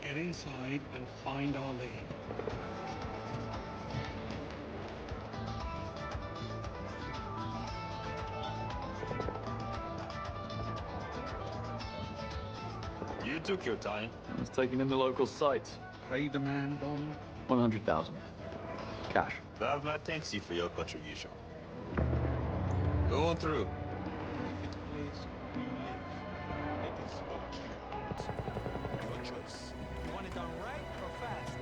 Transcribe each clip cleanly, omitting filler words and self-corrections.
Get inside and find our lead. You took your time. I was taking in the local sites. Pay the man, Bond. 100,000. Cash. Bavla thanks you for your contribution. Go on through. It place we live. It is your choice. You want it done right or fast?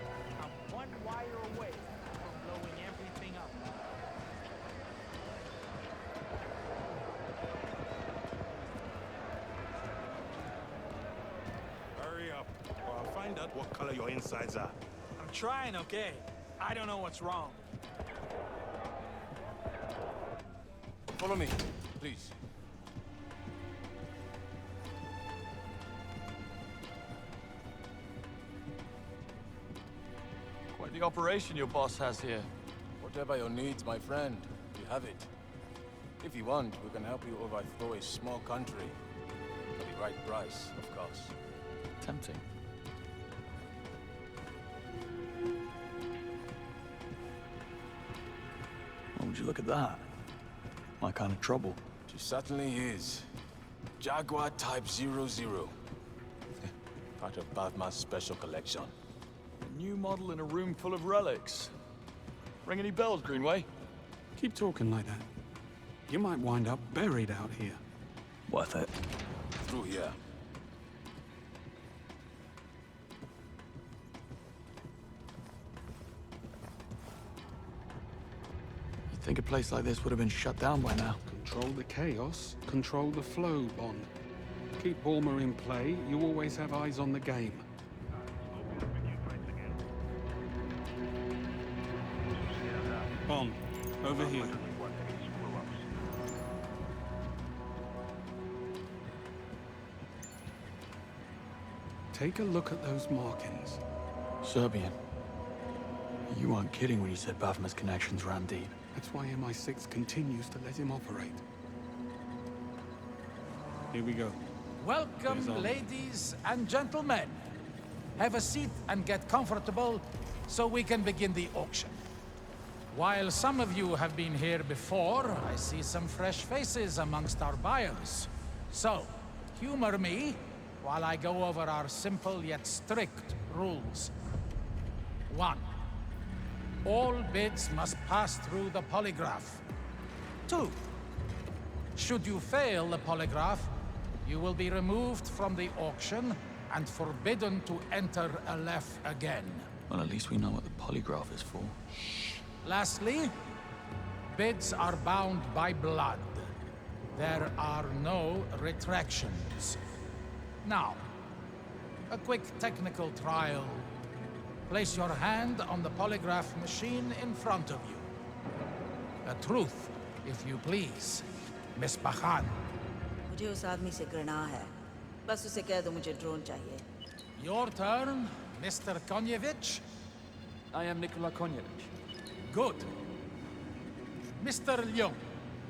I'm one wire away from blowing everything up. Hurry up, or I'll find out what color your insides are. I'm trying, okay? I don't know what's wrong. Follow me, please. Quite the operation your boss has here. Whatever your needs, my friend, you have it. If you want, we can help you overthrow a small country. For the right price, of course. Tempting. Oh, would you look at that? My kind of trouble. She certainly is. Jaguar Type 00. Part of Bavma's special collection. A new model in a room full of relics. Ring any bells, Greenway? Keep talking like that. You might wind up buried out here. Worth it. Through here. You'd think a place like this would have been shut down by now. Control the chaos, control the flow, Bond. Keep Bulmer in play, you always have eyes on the game. Bond, over here. Take a look at those markings. Serbian. You weren't kidding when you said Bavma's connections ran deep. That's why MI6 continues to let him operate. Here we go. There's Welcome, our- ladies and gentlemen. Have a seat and get comfortable so we can begin the auction. While some of you have been here before, I see some fresh faces amongst our buyers. So, humor me while I go over our simple yet strict rules. 1. All bids must pass through the polygraph. 2. Should you fail the polygraph, you will be removed from the auction and forbidden to enter Aleph again. Well, at least we know what the polygraph is for. Lastly, bids are bound by blood. There are no retractions. Now, a quick technical trial. Place your hand on the polygraph machine in front of you. The truth, if you please, Miss Bahan. मुझे उस आदमी से घृणा है बस उसे कह दो मुझे ड्रोन चाहिए Your turn, Mr. Konyevich. I am Nikola Konyevich. Good. Mr. Leung,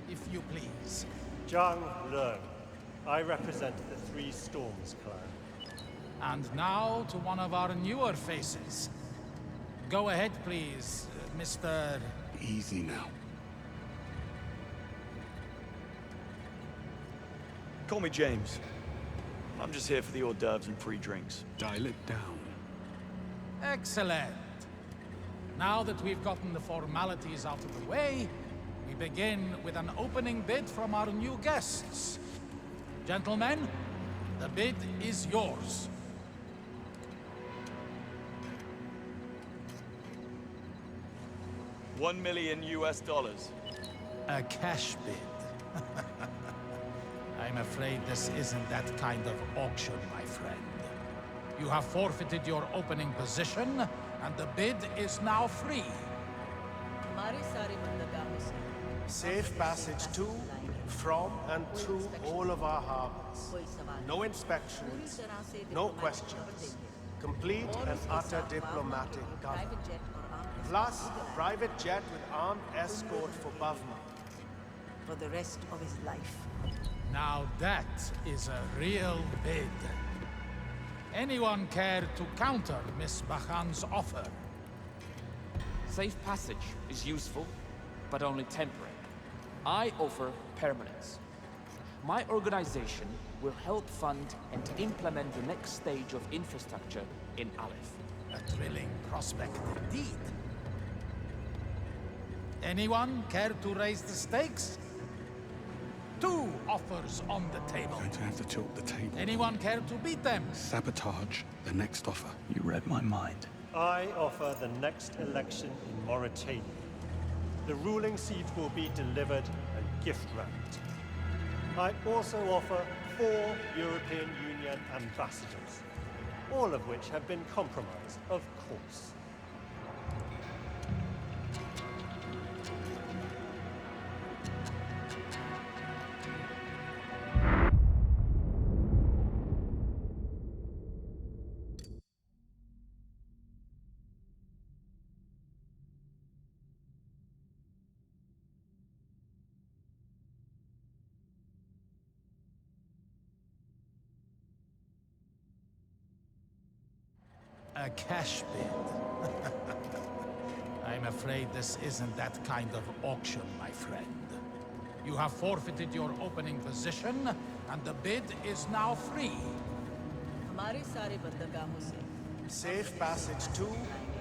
if you please. Zhang Leung. I represent the Three Storms clan. And now to one of our newer faces. Go ahead, please, Mr. Easy now. Call me James. I'm just here for the hors d'oeuvres and free drinks. Dial it down. Excellent. Now that we've gotten the formalities out of the way, we begin with an opening bid from our new guests. Gentlemen, the bid is yours. $1 million US. A cash bid. I'm afraid this isn't that kind of auction, my friend. You have forfeited your opening position, and the bid is now free. हमारे सारे बंदरगाहों से Safe passage to, from, and through all of our harbors. कोई सवाल No पूरी inspections, तरह से no diplomatic questions. cover देंगे। Complete और and उसके utter साथ diplomatic बावजूद cover. private jet और armed Plus, escort a private jet with armed escort for Bavma. for the rest of his life. Now that is a real bid. Anyone care to counter Miss Bahan's offer? Safe passage is useful, but only temporary. I offer permanence. My organization will help fund and implement the next stage of infrastructure in Aleph. A thrilling prospect indeed. Anyone care to raise the stakes? 2 offers on the table. Going to have to tilt the table. Anyone care to beat them? Sabotage the next offer. You read my mind. I offer the next election in Mauritania. The ruling seat will be delivered and gift wrapped. I also offer 4 European Union ambassadors, all of which have been compromised, of course. A cash bid. I'm afraid this isn't that kind of auction, my friend. You have forfeited your opening position, and the bid is now free. हमारे सारे बंदरगाहों से Safe passage to,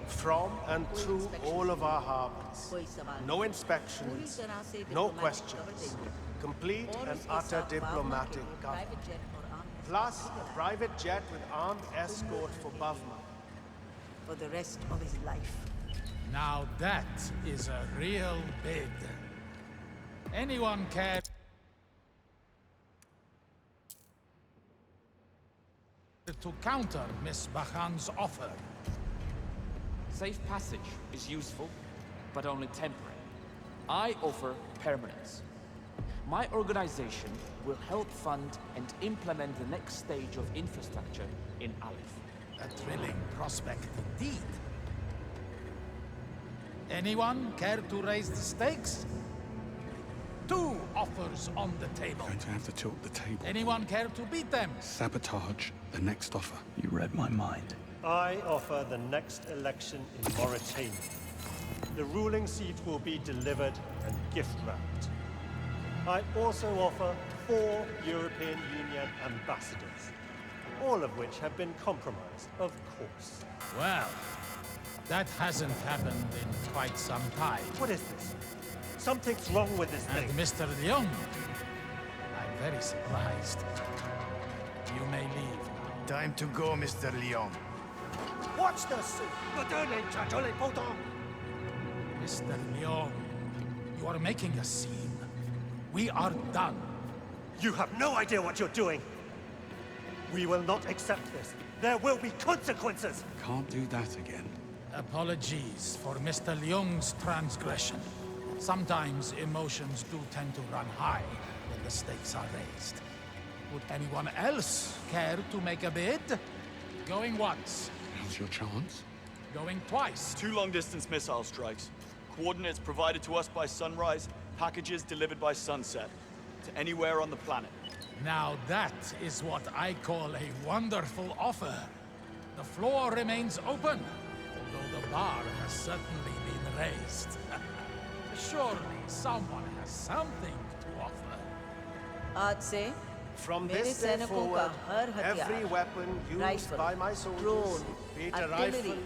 from, and through all of our harbors. कोई सवाल No पूरी inspections, तरह से no diplomatic questions. cover देंगे। Complete और and उसके utter साथ बावमा के diplomatic लिए cover. private jet और armed Plus, a private jet with armed escort for Bavma. for the rest of his life. Now that is a real bid. Anyone care to counter Miss Bahan's offer? Safe passage is useful, but only temporary. I offer permanence. My organization will help fund and implement the next stage of infrastructure in Aleph. A thrilling prospect indeed. Anyone care to raise the stakes? 2 offers on the table. Going to have to tilt the table. Anyone care to beat them? Sabotage the next offer. You read my mind. I offer the next election in Mauritania. The ruling seat will be delivered and gift wrapped. I also offer 4 European Union ambassadors, all of which have been compromised, of course. Well, that hasn't happened in quite some time. What is this? Something's wrong with this And thing. Mr. Leung, I'm very surprised. You may leave now. Time to go, Mr. Leon. Watch this! Mr. Leung, you are making a scene. We are done. You have no idea what you're doing. We will not accept this. There will be consequences. Can't do that again. Apologies for Mr. Leung's transgression. Sometimes emotions do tend to run high when the stakes are raised. Would anyone else care to make a bid? Going once. Now's your chance. Going twice. 2 long-distance missile strikes. Coordinates provided to us by sunrise, packages delivered by sunset. To anywhere on the planet. Now that is what I call a wonderful offer. The floor remains open, although the bar has certainly been raised. Surely someone has something to offer. आज से From मेरे this day सैनिकों का forward, हर every हथियार, weapon used rifle, by my soldiers, drone, be it a artillery, rifle,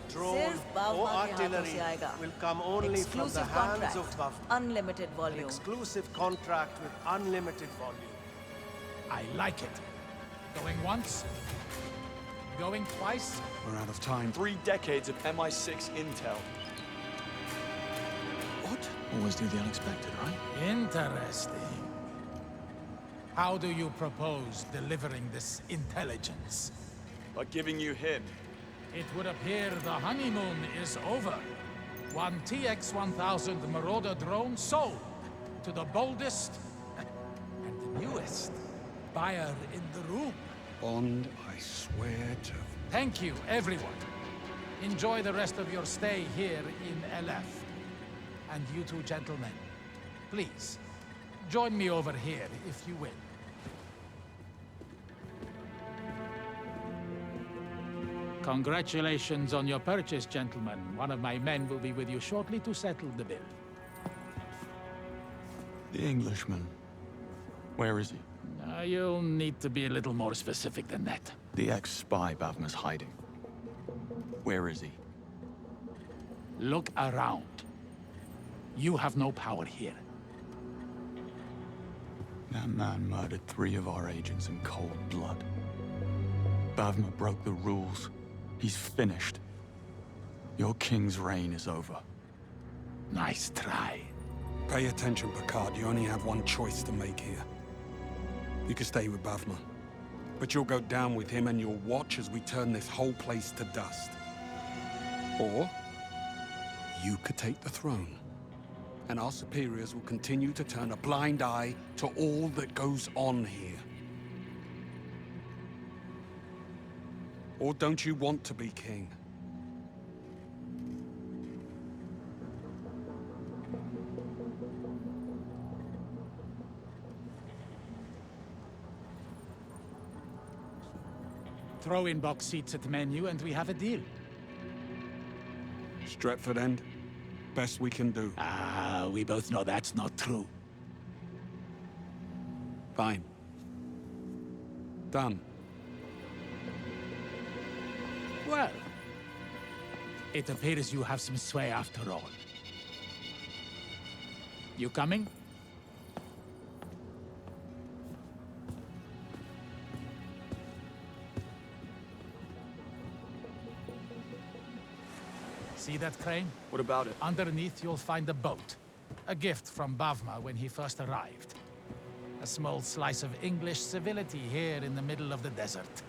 drone, सिर्फ or बावमा के हाथों artillery, से आएगा. will come only from the Exclusive hands contract, of Bavma. unlimited An volume. exclusive contract with unlimited volume. I like it. Going once? Going twice? We're out of time. 3 decades of MI6 intel. What? Always do the unexpected, right? Interesting. How do you propose delivering this intelligence? By giving you him. It would appear the honeymoon is over. One TX-1000 Marauder drone sold to the boldest and the newest buyer in the room. Bond, I swear to... Thank you, everyone. Enjoy the rest of your stay here in LF. And you two gentlemen, please, join me over here if you will. Congratulations on your purchase, gentlemen. One of my men will be with you shortly to settle the bill. The Englishman. Where is he? You'll need to be a little more specific than that. The ex-spy Bavma's hiding. Where is he? Look around. You have no power here. That man murdered 3 of our agents in cold blood. Bavma broke the rules. He's finished. Your king's reign is over. Nice try. Pay attention, Picard. You only have one choice to make here. You can stay with Bavma, but you'll go down with him and you'll watch as we turn this whole place to dust. Or you could take the throne, and our superiors will continue to turn a blind eye to all that goes on here. Or don't you want to be king? Throw in box seats at the menu and we have a deal. Stretford End? Best we can do. We both know that's not true. Fine. Done. Well, it appears you have some sway after all. You coming? See that crane? What about it? Underneath, you'll find a boat. A gift from Bavma when he first arrived. A small slice of English civility here in the middle of the desert.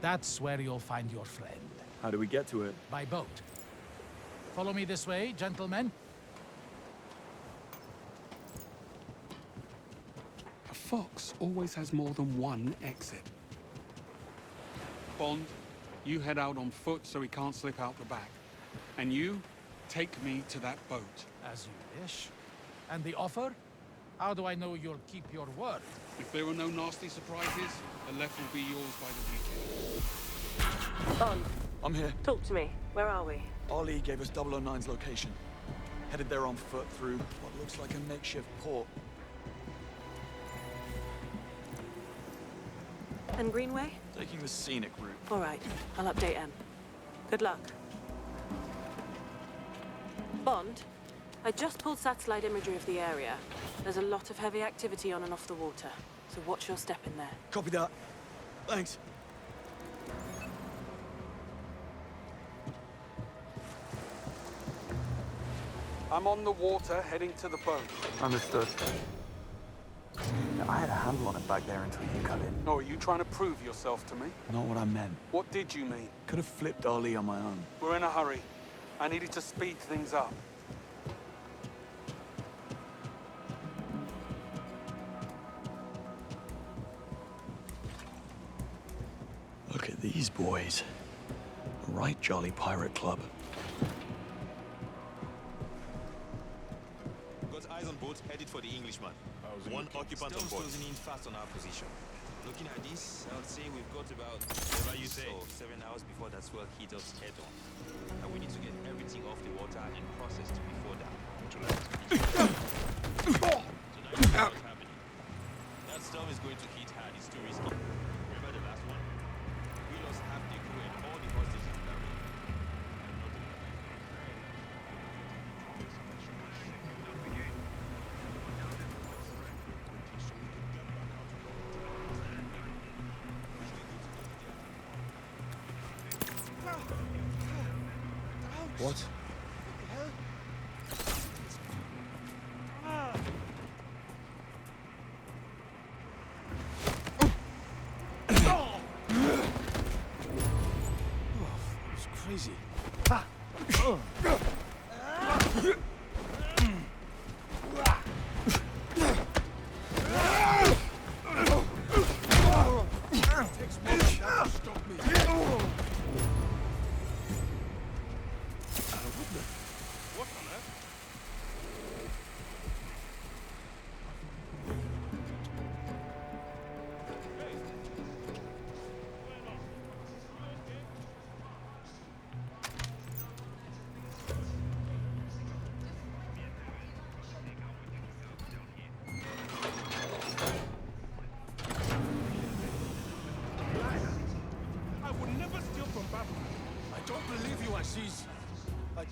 That's where you'll find your friend. How do we get to it? By boat. Follow me this way, gentlemen. A fox always has more than one exit. Bond, you head out on foot so he can't slip out the back. And you, take me to that boat. As you wish. And the offer? How do I know you'll keep your word? If there are no nasty surprises, the left will be yours by the weekend. Bond, I'm here. talk to me. Where are we? Ali gave us 009's location. Headed there on foot through what looks like a makeshift port. And Greenway? Taking the scenic route. All right, I'll update M. Good luck. Bond, I just pulled satellite imagery of the area. There's a lot of heavy activity on and off the water, so watch your step in there. Copy that. Thanks. I'm on the water, heading to the boat. Understood. I had a handle on it back there until you cut in. Oh, are you trying to prove yourself to me? Not what I meant. What did you mean? Could have flipped Ali on my own. We're in a hurry. I needed to speed things up. Look at these boys. A right jolly pirate club. Got eyes on boats headed for the Englishman. One occupant on board. Closing in fast on our position. Looking at this, I would say we've got about 7 hours before that swell hit us head on. And we need to get everything off the water and processed before that. So now you know what's happening. That storm is going to hit hard. It's too risky. Remember the last one? We lost half the crew and all the hostages in that room. What? It's crazy.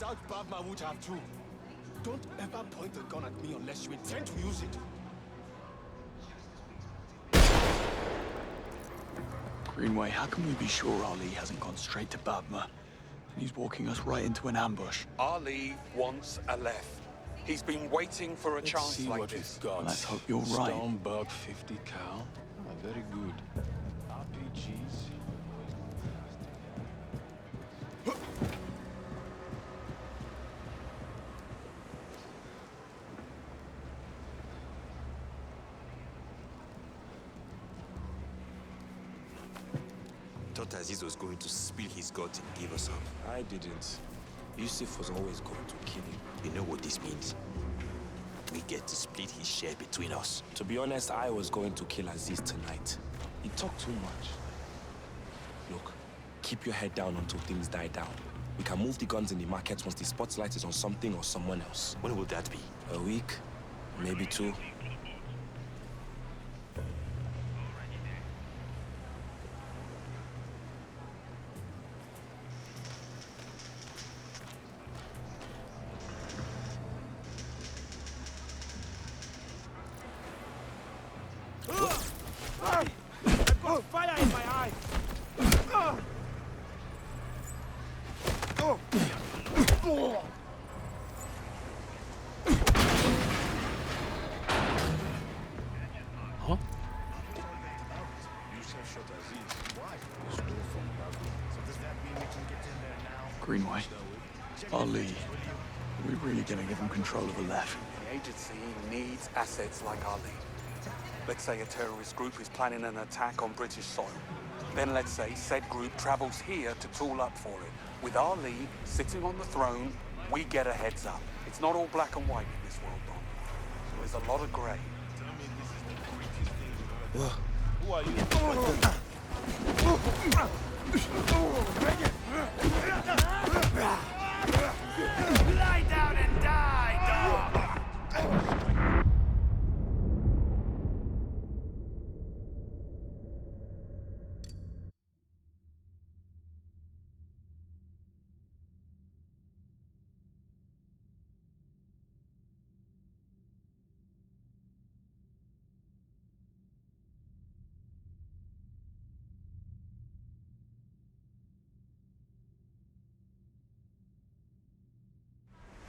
doubt Bavma would have too. Don't ever point a gun at me unless you intend to use it. Greenway, how can we be sure Ali hasn't gone straight to Bavma? He's walking us right into an ambush. Ali wants a left. He's been waiting for a chance see like what this. we've got. Let's hope you're right. Stormbug 50 cal. Oh, very good. RPGs. Thought Aziz was going to spill his guts and give us up. I didn't. Yusuf was always going to kill him. You know what this means? We get to split his share between us. To be honest, I was going to kill Aziz tonight. He talked too much. Look, keep your head down until things die down. We can move the guns in the market once the spotlight is on something or someone else. When will that be? A week, maybe 2. I've got fire in my eye! Huh? Yusuf shot Aziz. Why? He stole from Bavma. So does that mean we can get in there now? Greenway, Ali, are we really gonna give him control of the left? The agency needs assets like Ali. Let's say a terrorist group is planning an attack on British soil. Then let's say said group travels here to tool up for it. With Ali sitting on the throne, we get a heads up. It's not all black and white in this world, Don. There's a lot of grey. Who are you? Lie down and die, dog!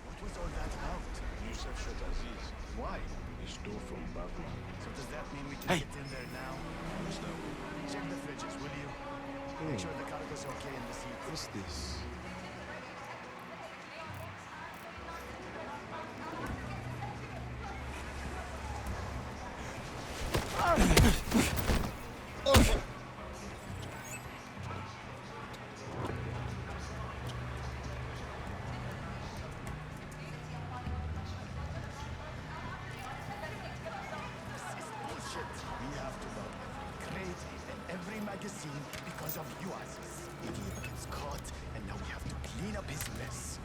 What was all that about? Yusuf shot Aziz. Why? He stole from Bavma. So does that mean we can get in there now? Check the fridges, will you? Make sure the cargo's okay in the seat. What's this? We have to love every crate and every magazine because of you, Aziz. Idiot gets caught, and now we have to clean up his mess.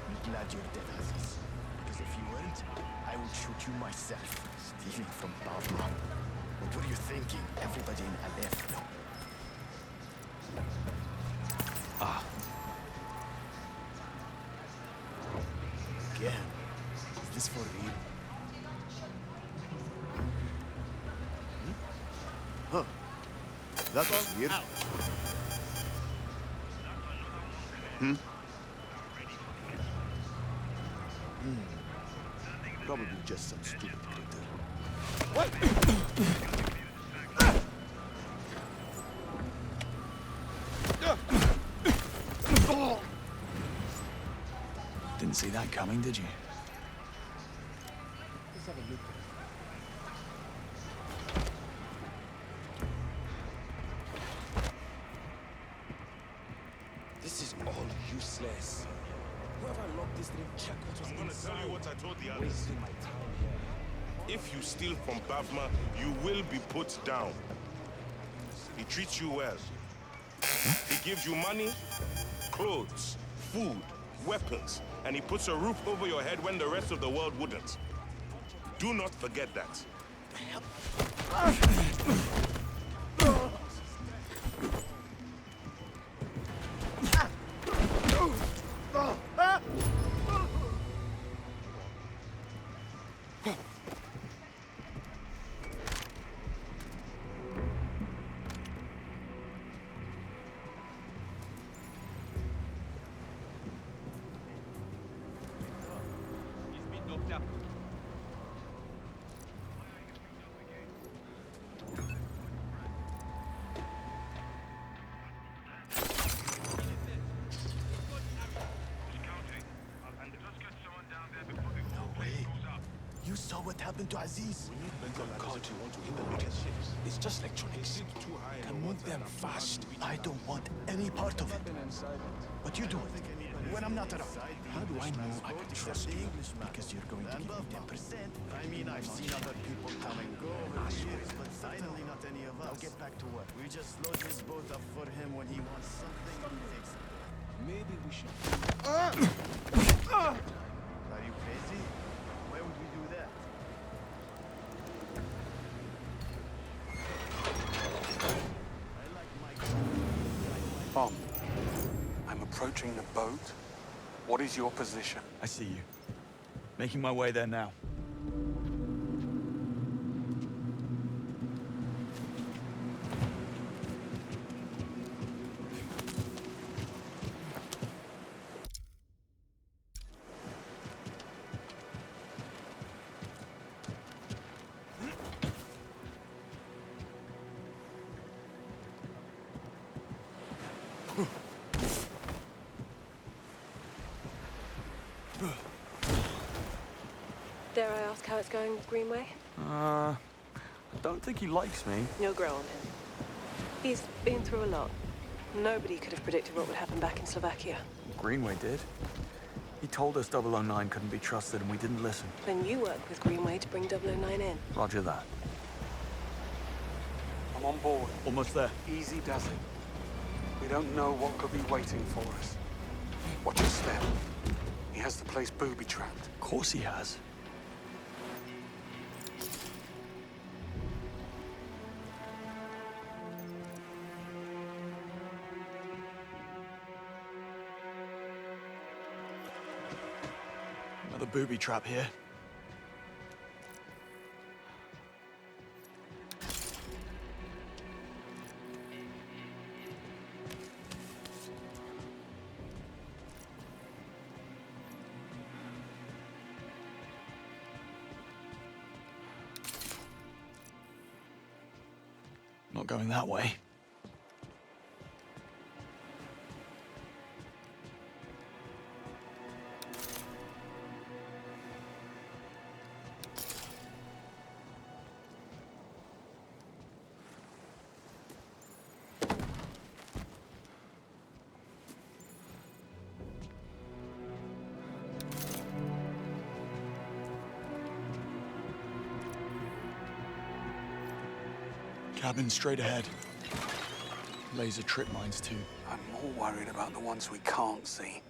I'm glad you're dead, Aziz. Because if you weren't, I would shoot you myself. Stealing from Bavma. What were you thinking? Everybody in Aleph know. Ah. Again? Is this for real? Huh. That was weird. Probably just some stupid critter. What? Didn't see that coming, did you? Let's have a look. This is all useless. Whoever locked this didn't check what was I'm gonna inside. tell you what I told the others. Wasting my time here. If you steal from Bavma, you will be put down. He treats you well. He gives you money, clothes, food, weapons, and he puts a roof over your head when the rest of the world wouldn't. Do not forget that. happened to Aziz? God, you want to implement ships. It's just electronics. Too high in Can the move water them and fast. I don't want any part of it. But you do it when I'm not around. How do I know I can trust you? Because you're going to give me 10%. I mean, I've seen other people come and go over the years, but finally not any of us. Now get back to work. We just load his boat up for him when he wants something, he takes it. Maybe we should... Are you crazy? Why would we do that? Bond, I'm approaching the boat. What is your position? I see you. Making my way there now. Dare I ask how it's going with Greenway? I don't think he likes me. You'll grow on him. He's been through a lot. Nobody could have predicted what would happen back in Slovakia. Greenway did. He told us 009 couldn't be trusted and we didn't listen. Then you work with Greenway to bring 009 in. Roger that. I'm on board. Almost there. Easy does it. We don't know what could be waiting for us. Watch your step. He has the place booby-trapped. Of course he has. Another booby trap here. Not going that way. Cabin straight ahead. Laser trip mines too. I'm more worried about the ones we can't see.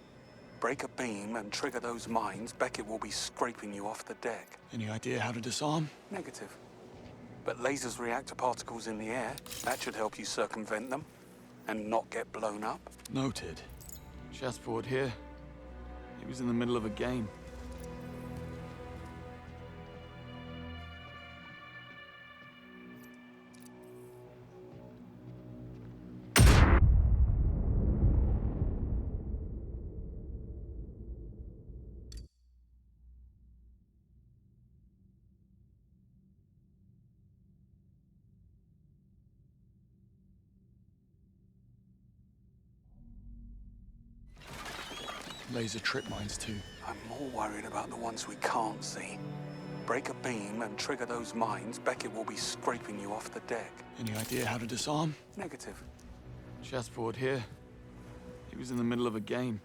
Break a beam and trigger those mines, Beckett will be scraping you off the deck. Any idea how to disarm? Negative. But lasers react to particles in the air. That should help you circumvent them and not get blown up. Noted. Chessboard here. He was in the middle of a game. Laser trip mines too. I'm more worried about the ones we can't see. Break a beam and trigger those mines, Beckett will be scraping you off the deck. Any idea how to disarm? Negative. Chessboard here. He was in the middle of a game.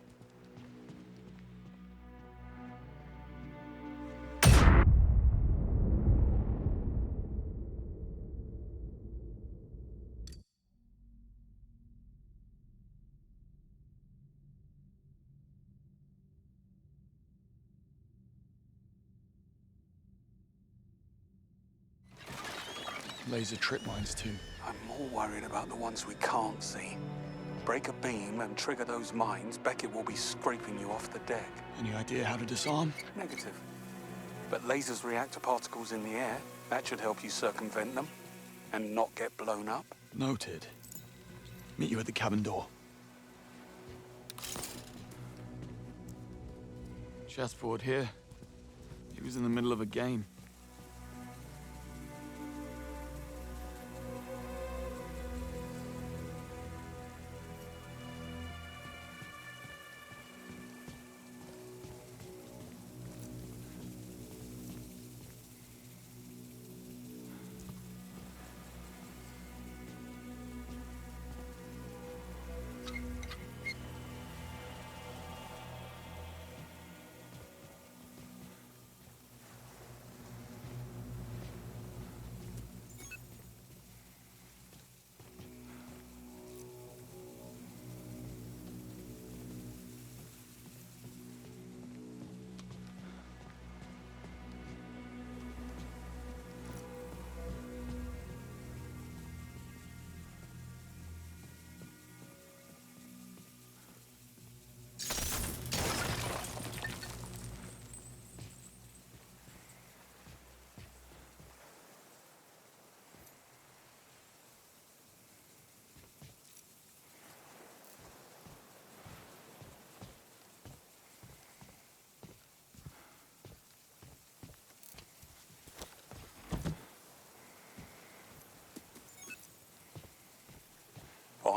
Laser trip mines too. I'm more worried about the ones we can't see. Break a beam and trigger those mines, Beckett will be scraping you off the deck. Any idea how to disarm? Negative. But lasers react to particles in the air. That should help you circumvent them and not get blown up. Noted. Meet you at the cabin door. Chessboard here. He was in the middle of a game.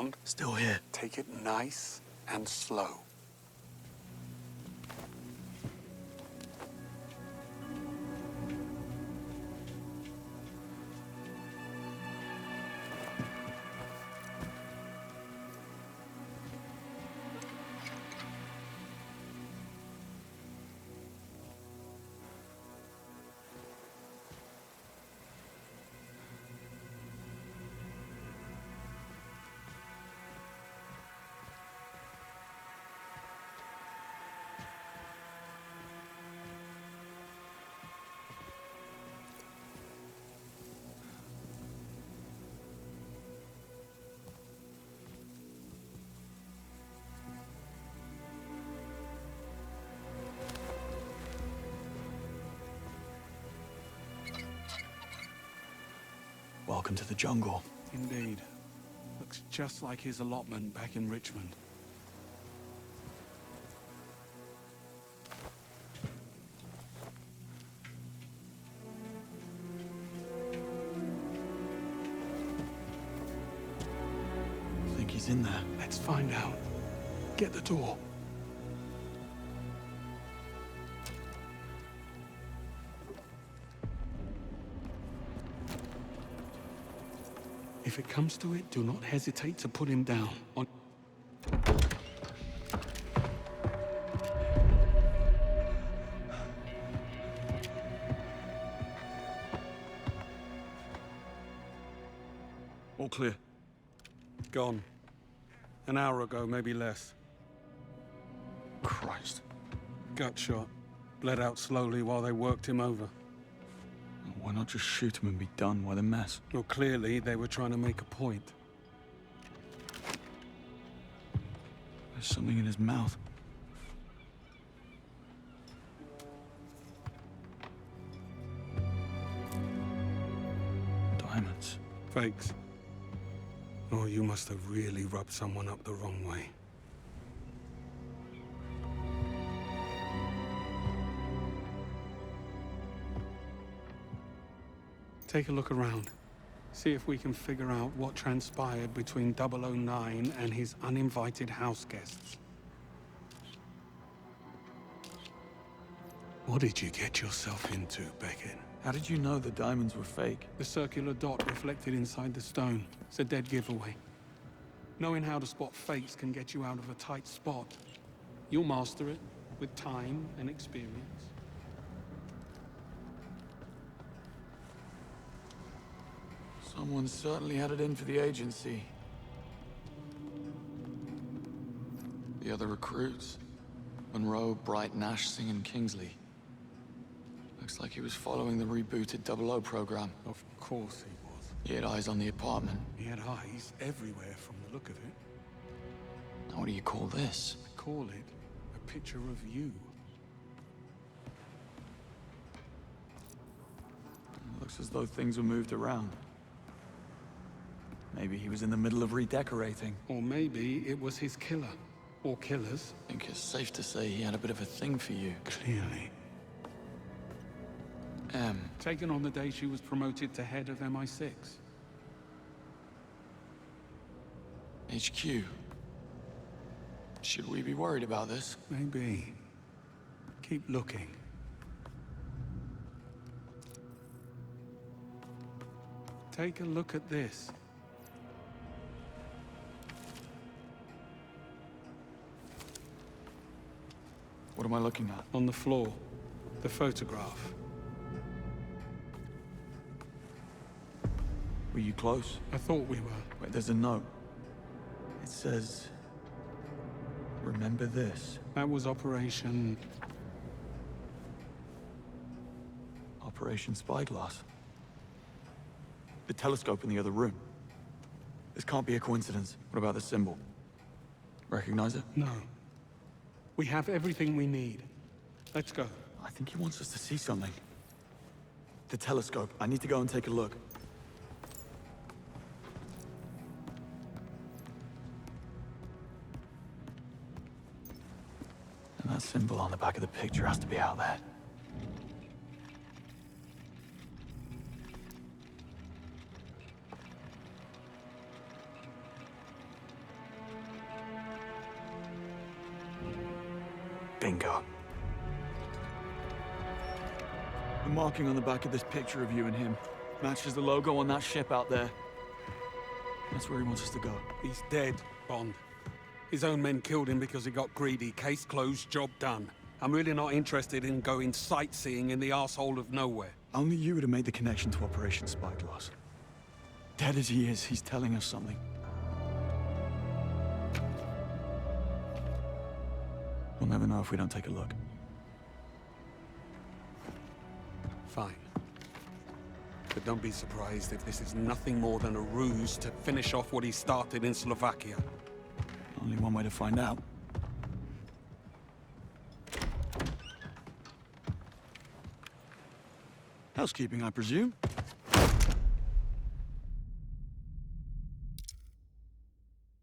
around. Still here. Take it nice and slow. Welcome to the jungle. Indeed. Looks just like his allotment back in Richmond. Think he's in there? Let's find out. Get the door. If it comes to it, do not hesitate to put him down. All clear. Gone. An hour ago, maybe less. Christ. Gut shot. Bled out slowly while they worked him over. Why not just shoot him and be done? Why the mess? Well, clearly they were trying to make a point. There's something in his mouth. Diamonds. Fakes. Oh, you must have really rubbed someone up the wrong way. Take a look around. See if we can figure out what transpired between 009 and his uninvited house guests. What did you get yourself into, Beckett? How did you know the diamonds were fake? The circular dot reflected inside the stone. It's a dead giveaway. Knowing how to spot fakes can get you out of a tight spot. You'll master it with time and experience. Someone certainly had it in for the agency. The other recruits. Monroe, Bright, Nash, Singh, and Kingsley. Looks like he was following the rebooted 00 program. Of course he was. He had eyes on the apartment. He had eyes everywhere from the look of it. Now, what do you call this? I call it a picture of you. Looks as though things were moved around. Maybe he was in the middle of redecorating. Or maybe it was his killer. Or killers. I think it's safe to say he had a bit of a thing for you. Clearly. Taken on the day she was promoted to head of MI6. HQ. Should we be worried about this? Maybe. Keep looking. Take a look at this. What am I looking at? On the floor. The photograph. Were you close? I thought we were. Wait, there's a note. It says... Remember this. That was Operation Spyglass. The telescope in the other room. This can't be a coincidence. What about the symbol? Recognize it? No. We have everything we need. Let's go. I think he wants us to see something. The telescope. I need to go and take a look. And that symbol on the back of the picture has to be out there. finger. The marking on the back of this picture of you and him matches the logo on that ship out there. That's where he wants us to go. He's dead, Bond. His own men killed him because he got greedy. Case closed, job done. I'm really not interested in going sightseeing in the arsehole of nowhere. Only you would have made the connection to Operation Spyglass. Dead as he is, he's telling us something. We'll never know if we don't take a look. Fine. But don't be surprised if this is nothing more than a ruse to finish off what he started in Slovakia. Only one way to find out. Housekeeping, I presume?